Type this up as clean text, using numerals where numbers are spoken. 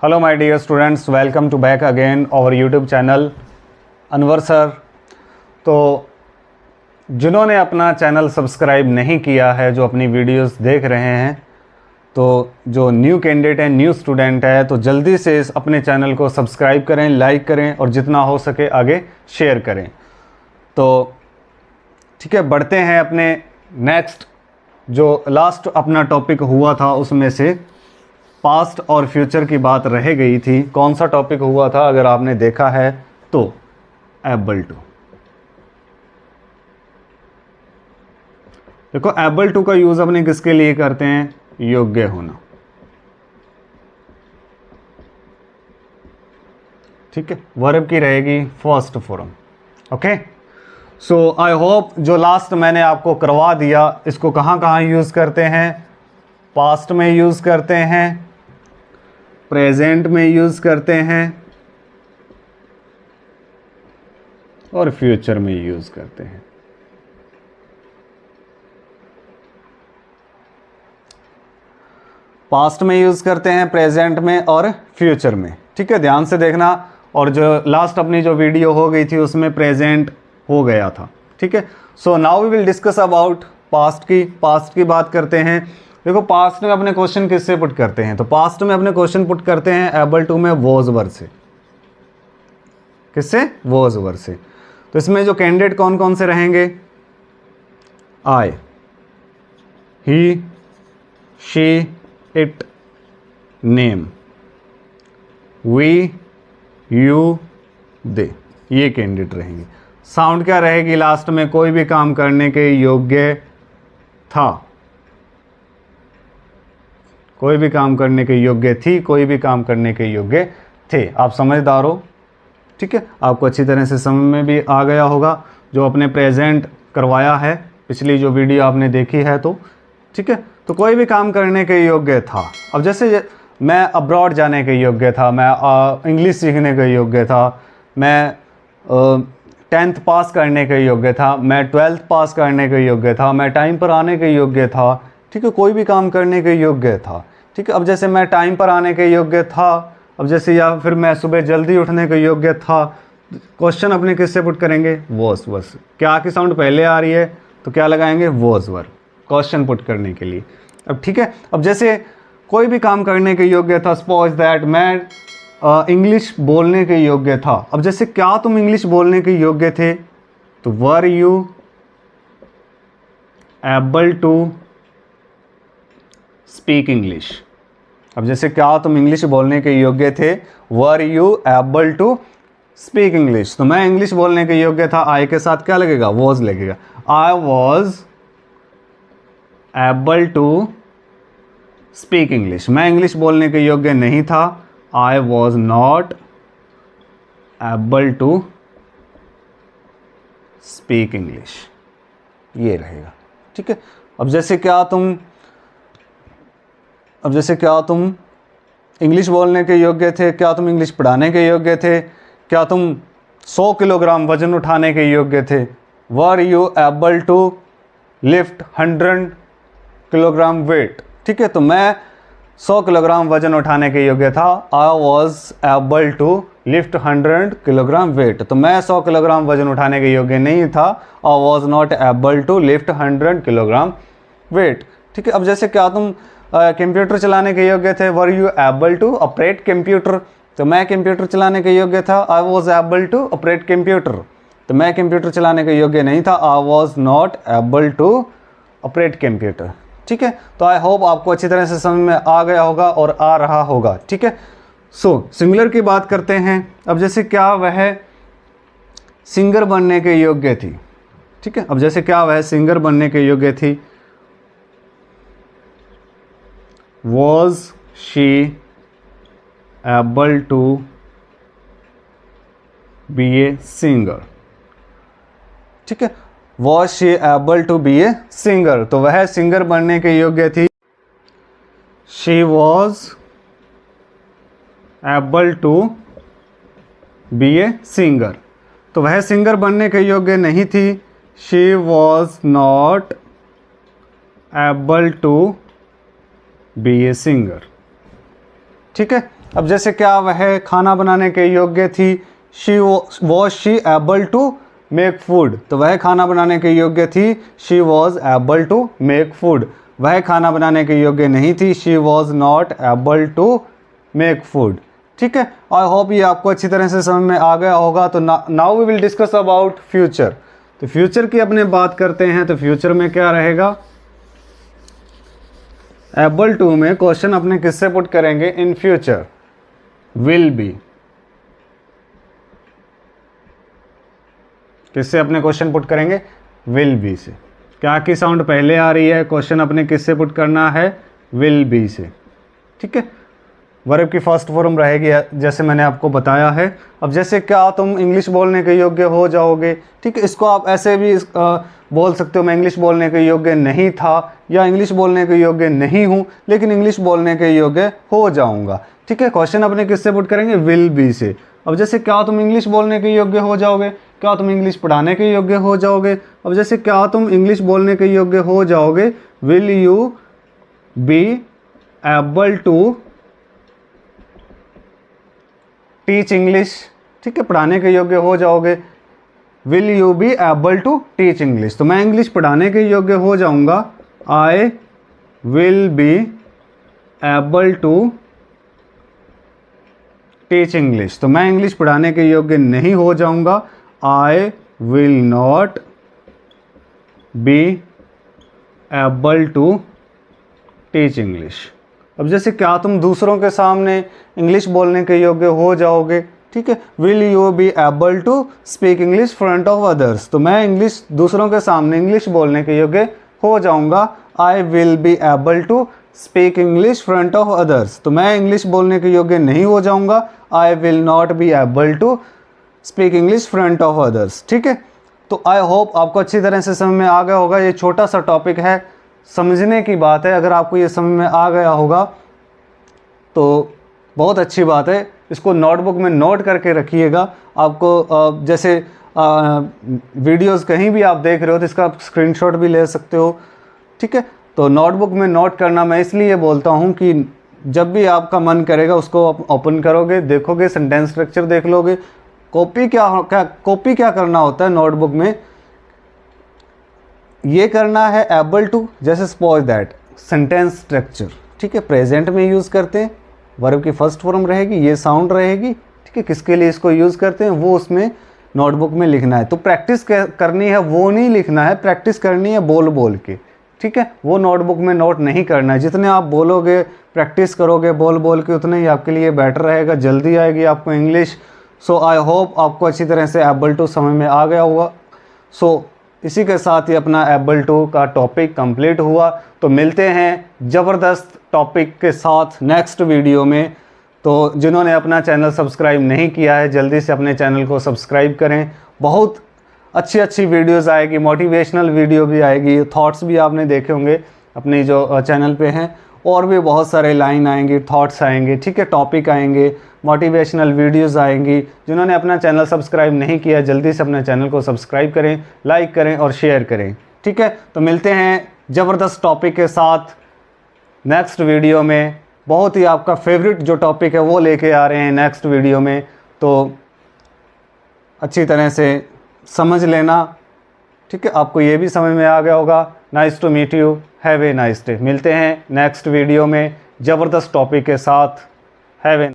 Hello my dear students, welcome to back again our YouTube channel Anwar sir. तो जिन्होंने अपना channel subscribe नहीं किया है, जो अपनी वीडियोस देख रहे हैं, तो जो न्यू कैंडिडेट है, न्यू स्टूडेंट है, तो जल्दी से इस अपने चैनल को सब्सक्राइब करें, लाइक करें और जितना हो सके आगे शेयर करें। तो ठीक है, बढ़ते हैं अपने नेक्स्ट। जो लास्ट अपना टॉपिक हुआ था उसमें से पास्ट और फ्यूचर की बात रह गई थी। कौन सा टॉपिक हुआ था अगर आपने देखा है तो? Able to. देखो, एबल टू का यूज अपने किसके लिए करते हैं? योग्य होना। ठीक है, वर्ब की रहेगी first form. Okay, so I hope जो लास्ट मैंने आपको करवा दिया, इसको कहां कहां यूज करते हैं? पास्ट में यूज करते हैं, प्रेजेंट में यूज करते हैं और फ्यूचर में यूज करते हैं। पास्ट में यूज करते हैं, प्रेजेंट में और फ्यूचर में। ठीक है, ध्यान से देखना। और जो लास्ट अपनी जो वीडियो हो गई थी उसमें प्रेजेंट हो गया था। ठीक है, so now we will discuss about past की बात करते हैं। देखो, पास्ट में अपने क्वेश्चन किससे पुट करते हैं? तो पास्ट में अपने क्वेश्चन पुट करते हैं एबल टू में वॉज वर्ब से। किससे? वॉज वर्ब से। तो इसमें जो कैंडिडेट कौन कौन से रहेंगे? I, he, she, it, name, we, you, they, ये कैंडिडेट रहेंगे। साउंड क्या रहेगी लास्ट में? कोई भी काम करने के योग्य था, कोई भी काम करने के योग्य थी, कोई भी काम करने के योग्य थे। आप समझदार हो। ठीक है, आपको अच्छी तरह से समझ में भी आ गया होगा जो अपने प्रेजेंट करवाया है, पिछली जो वीडियो आपने देखी है। तो ठीक है, तो कोई भी काम करने के योग्य था। अब जैसे मैं अब्रॉड जाने के योग्य था, मैं इंग्लिश सीखने के योग्य था, मैं 10th पास करने के योग्य था, मैं 12th पास करने के योग्य था, मैं टाइम पर आने के योग्य था। ठीक है, कोई भी काम करने के योग्य था। ठीक है, अब जैसे मैं टाइम पर आने के योग्य था, अब जैसे या फिर मैं सुबह जल्दी उठने के योग्य था। क्वेश्चन अपने किससे पुट करेंगे? Was verb. क्या की साउंड पहले आ रही है तो क्या लगाएंगे? वॉज वर्ब, क्वेश्चन पुट करने के लिए। अब ठीक है, अब जैसे कोई भी काम करने के योग्य था, सपोज दैट मैं इंग्लिश बोलने के योग्य था। अब जैसे क्या तुम इंग्लिश बोलने के योग्य थे? तो were you able to speak English. अब जैसे क्या तुम इंग्लिश बोलने के योग्य थे? Were you able to speak English. तो मैं इंग्लिश बोलने के योग्य था, आई के साथ क्या लगेगा? वॉज लगेगा। I was able to speak English. मैं इंग्लिश बोलने के योग्य नहीं था, I was not able to speak English, ये रहेगा। ठीक है, अब जैसे क्या तुम इंग्लिश बोलने के योग्य थे? क्या तुम इंग्लिश पढ़ाने के योग्य थे? क्या तुम 100 किलोग्राम वजन उठाने के योग्य थे? Were you able to lift 100 kilogram weight? ठीक है, तो मैं 100 किलोग्राम वजन उठाने के योग्य था, I was able to lift 100 kilogram weight. तो मैं 100 किलोग्राम वजन उठाने के योग्य नहीं था, I was not able to lift 100 kilogram weight. ठीक है, अब जैसे क्या तुम कंप्यूटर चलाने के योग्य थे? Were you able to operate computer? तो मैं कंप्यूटर चलाने के योग्य था, I was able to operate computer. तो मैं कंप्यूटर चलाने के योग्य नहीं था, I was not able to operate computer. ठीक है, तो आई होप आपको अच्छी तरह से समझ में आ गया होगा और आ रहा होगा। ठीक है, सो सिंगुलर की बात करते हैं। अब जैसे क्या वह सिंगर बनने के योग्य थी? ठीक है, अब जैसे क्या वह सिंगर बनने के योग्य थी? Was she able to be a singer? ठीक है, was she able to be a singer? तो वह सिंगर बनने के योग्य थी, she was able to be a singer. तो वह सिंगर बनने के योग्य नहीं थी, she was not able to be a singer. ठीक है, अब जैसे क्या वह खाना बनाने के योग्य थी, was she able to make food, तो वह खाना बनाने के योग्य थी, she was able to make food. वह खाना बनाने के योग्य नहीं थी, she was not able to make food. ठीक है, आई होप ये आपको अच्छी तरह से समझ में आ गया होगा। तो now we will discuss about future. तो फ्यूचर की अपने बात करते हैं, तो फ्यूचर में क्या रहेगा, एबल टू में क्वेश्चन अपने किससे पुट करेंगे, इन फ्यूचर, विल बी, किससे अपने क्वेश्चन पुट करेंगे, विल बी से। क्या की साउंड पहले आ रही है, क्वेश्चन अपने किससे पुट करना है, विल बी से। ठीक है, वर्ब की फर्स्ट फॉर्म रहेगी जैसे मैंने आपको बताया है। अब जैसे क्या तुम इंग्लिश बोलने के योग्य हो जाओगे, ठीक है, इसको आप ऐसे भी बोल सकते हो, मैं इंग्लिश बोलने के योग्य नहीं था, या इंग्लिश बोलने के योग्य नहीं हूँ लेकिन इंग्लिश बोलने के योग्य हो जाऊँगा। ठीक है, क्वेश्चन अपने किससे पुट करेंगे, विल बी से। अब जैसे क्या तुम इंग्लिश बोलने के योग्य हो जाओगे, क्या तुम इंग्लिश पढ़ाने के योग्य हो जाओगे। अब जैसे क्या तुम इंग्लिश बोलने के योग्य हो जाओगे, will you be able to teach English. ठीक है, पढ़ाने के योग्य हो जाओगे, will you be able to teach English. तो मैं इंग्लिश पढ़ाने के योग्य हो जाऊंगा, I will be able to teach English. तो मैं इंग्लिश पढ़ाने के योग्य नहीं हो जाऊंगा, I will not be able to teach English. अब जैसे क्या तुम दूसरों के सामने इंग्लिश बोलने के योग्य हो जाओगे, ठीक है, will you be able to speak English front of others. तो मैं इंग्लिश दूसरों के सामने इंग्लिश बोलने के योग्य हो जाऊंगा, I will be able to speak English front of others. तो मैं इंग्लिश बोलने के योग्य नहीं हो जाऊंगा, I will not be able to speak English front of others. ठीक है, तो आई होप आपको अच्छी तरह से समझ में आ गया होगा। ये छोटा सा टॉपिक है, समझने की बात है। अगर आपको ये समझ में आ गया होगा तो बहुत अच्छी बात है। इसको नोटबुक में नोट करके रखिएगा। आपको जैसे वीडियोस कहीं भी आप देख रहे हो तो इसका आप स्क्रीनशॉट भी ले सकते हो। ठीक है, तो नोटबुक में नोट करना मैं इसलिए बोलता हूँ कि जब भी आपका मन करेगा उसको आप ओपन करोगे, देखोगे, सेंटेंस स्ट्रक्चर देख लोगे। कॉपी क्या करना होता है नोटबुक में, ये करना है एबल टू, जैसे सपोज दैट सेंटेंस स्ट्रक्चर। ठीक है, प्रेजेंट में यूज़ करते हैं, वर्ब की फर्स्ट फॉर्म रहेगी, ये साउंड रहेगी। ठीक है, किसके लिए इसको यूज़ करते हैं वो उसमें नोटबुक में लिखना है। तो प्रैक्टिस करनी है, वो नहीं लिखना है, प्रैक्टिस करनी है बोल बोल के। ठीक है, वो नोटबुक में नोट नहीं करना है। जितने आप बोलोगे, प्रैक्टिस करोगे बोल बोल के, उतने ही आपके लिए बेटर रहेगा, जल्दी आएगी आपको इंग्लिश। सो आई होप आपको अच्छी तरह से एबल टू समझ में आ गया होगा। सो इसी के साथ ही अपना एबल टू का टॉपिक कंप्लीट हुआ। तो मिलते हैं ज़बरदस्त टॉपिक के साथ नेक्स्ट वीडियो में। तो जिन्होंने अपना चैनल सब्सक्राइब नहीं किया है, जल्दी से अपने चैनल को सब्सक्राइब करें। बहुत अच्छी वीडियोस आएगी, मोटिवेशनल वीडियो भी आएगी, थॉट्स भी आपने देखे होंगे अपने जो चैनल पे हैं, और भी बहुत सारे लाइन आएंगे, थॉट्स आएंगे। ठीक है, टॉपिक आएंगे, मोटिवेशनल वीडियोस आएंगी। जिन्होंने अपना चैनल सब्सक्राइब नहीं किया, जल्दी से अपने चैनल को सब्सक्राइब करें, लाइक करें और शेयर करें। ठीक है, तो मिलते हैं ज़बरदस्त टॉपिक के साथ नेक्स्ट वीडियो में। बहुत ही आपका फेवरेट जो टॉपिक है वो लेके आ रहे हैं नेक्स्ट वीडियो में, तो अच्छी तरह से समझ लेना। ठीक है, आपको ये भी समझ में आ गया होगा। Nice to meet you, have a nice day. मिलते हैं नेक्स्ट वीडियो में ज़बरदस्त टॉपिक के साथ। Have a